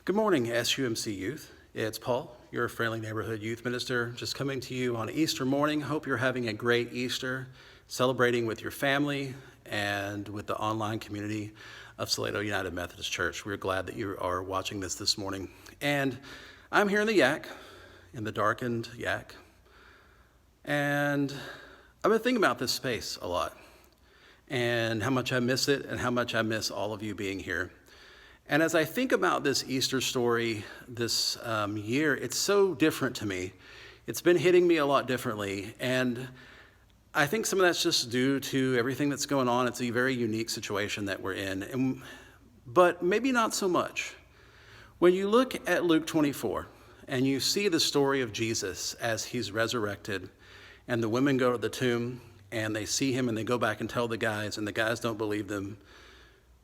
Good morning, SUMC Youth. It's Paul, your friendly neighborhood youth minister, just coming to you on Easter morning. Hope you're having a great Easter, celebrating with your family and with the online community of Salado United Methodist Church. We're glad that you are watching this morning. And I'm here in the Yak, in the darkened Yak, and I've been thinking about this space a lot and how much I miss it and how much I miss all of you being here. And as I think about this Easter story this year, it's so different to me. It's been hitting me a lot differently. And I think some of that's just due to everything that's going on. It's a very unique situation that we're in, but maybe not so much. When you look at Luke 24 and you see the story of Jesus as he's resurrected, and the women go to the tomb and they see him and they go back and tell the guys, and the guys don't believe them.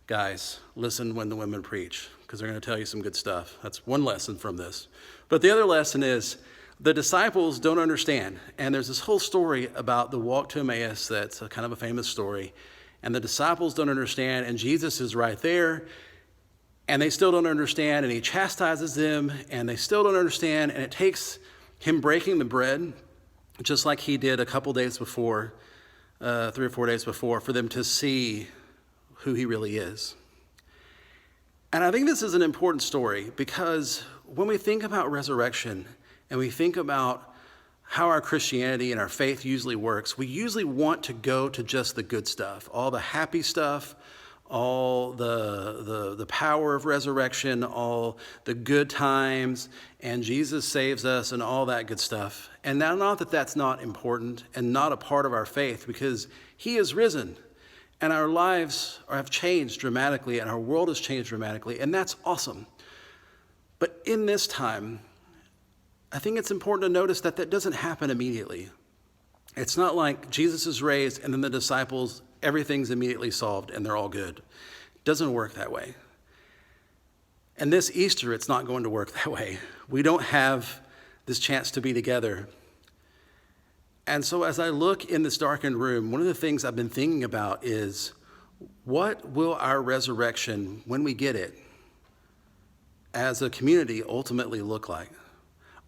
Guys, listen when the women preach, because they're going to tell you some good stuff. That's one lesson from this. But the other lesson is the disciples don't understand. And there's this whole story about the walk to Emmaus that's kind of a famous story. And the disciples don't understand, and Jesus is right there, and they still don't understand, and he chastises them, and they still don't understand. And it takes him breaking the bread, just like he did a couple days before, 3 or 4 days before, for them to see who he really is. And I think this is an important story because when we think about resurrection and we think about how our Christianity and our faith usually works, we usually want to go to just the good stuff, all the happy stuff, all the power of resurrection, all the good times, and Jesus saves us and all that good stuff. And now, not that that's not important and not a part of our faith, because he is risen. And our lives have changed dramatically, and our world has changed dramatically, and that's awesome. But in this time, I think it's important to notice that that doesn't happen immediately. It's not like Jesus is raised, and then the disciples, everything's immediately solved, and they're all good. It doesn't work that way. And this Easter, it's not going to work that way. We don't have this chance to be together. And so as I look in this darkened room, one of the things I've been thinking about is, what will our resurrection, when we get it, as a community ultimately look like?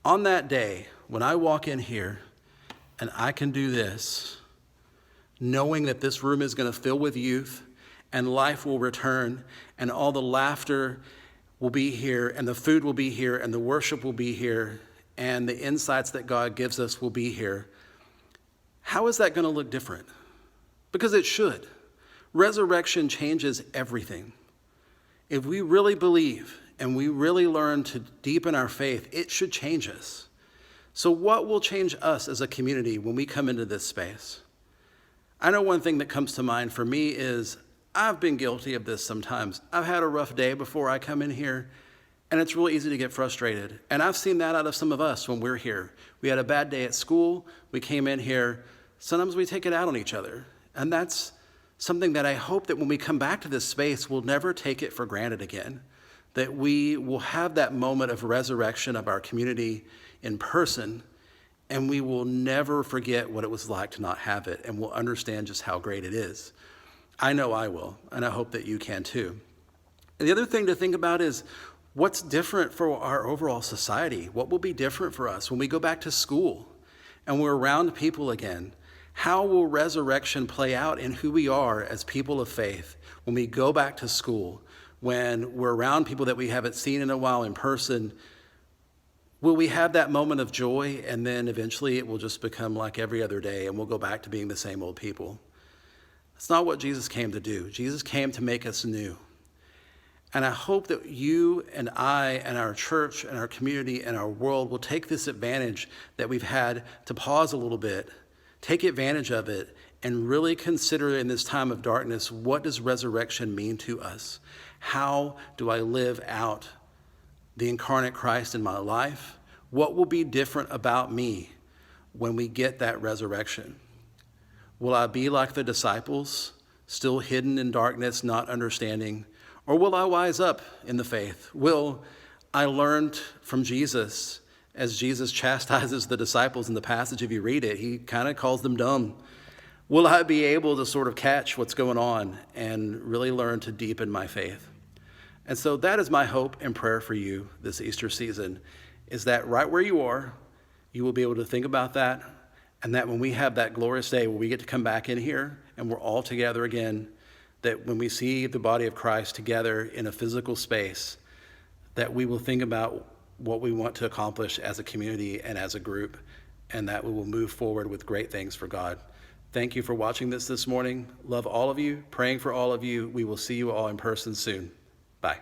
On that day, when I walk in here and I can do this, knowing that this room is going to fill with youth and life will return and all the laughter will be here and the food will be here and the worship will be here and the insights that God gives us will be here, how is that going to look different? Because it should. Resurrection changes everything. If we really believe and we really learn to deepen our faith, it should change us. So what will change us as a community when we come into this space? I know one thing that comes to mind for me is I've been guilty of this sometimes. I've had a rough day before I come in here, and it's really easy to get frustrated. And I've seen that out of some of us when we're here. We had a bad day at school. We came in here. Sometimes we take it out on each other. And that's something that I hope that when we come back to this space, we'll never take it for granted again. That we will have that moment of resurrection of our community in person, and we will never forget what it was like to not have it, and we'll understand just how great it is. I know I will, and I hope that you can too. And the other thing to think about is, what's different for our overall society? What will be different for us when we go back to school and we're around people again? How will resurrection play out in who we are as people of faith when we go back to school, when we're around people that we haven't seen in a while in person? Will we have that moment of joy, and then eventually it will just become like every other day and we'll go back to being the same old people? That's not what Jesus came to do. Jesus came to make us new. And I hope that you and I and our church and our community and our world will take this advantage that we've had to pause a little bit, take advantage of it, and really consider in this time of darkness, what does resurrection mean to us? How do I live out the incarnate Christ in my life? What will be different about me when we get that resurrection? Will I be like the disciples, still hidden in darkness, not understanding? Or will I wise up in the faith? Will I learn from Jesus, as Jesus chastises the disciples in the passage? If you read it, he kind of calls them dumb. Will I be able to sort of catch what's going on and really learn to deepen my faith? And so that is my hope and prayer for you this Easter season, is that right where you are, you will be able to think about that, and that when we have that glorious day where we get to come back in here and we're all together again, that when we see the body of Christ together in a physical space, that we will think about what we want to accomplish as a community and as a group, and that we will move forward with great things for God. Thank you for watching this morning. Love all of you, praying for all of you. We will see you all in person soon. Bye.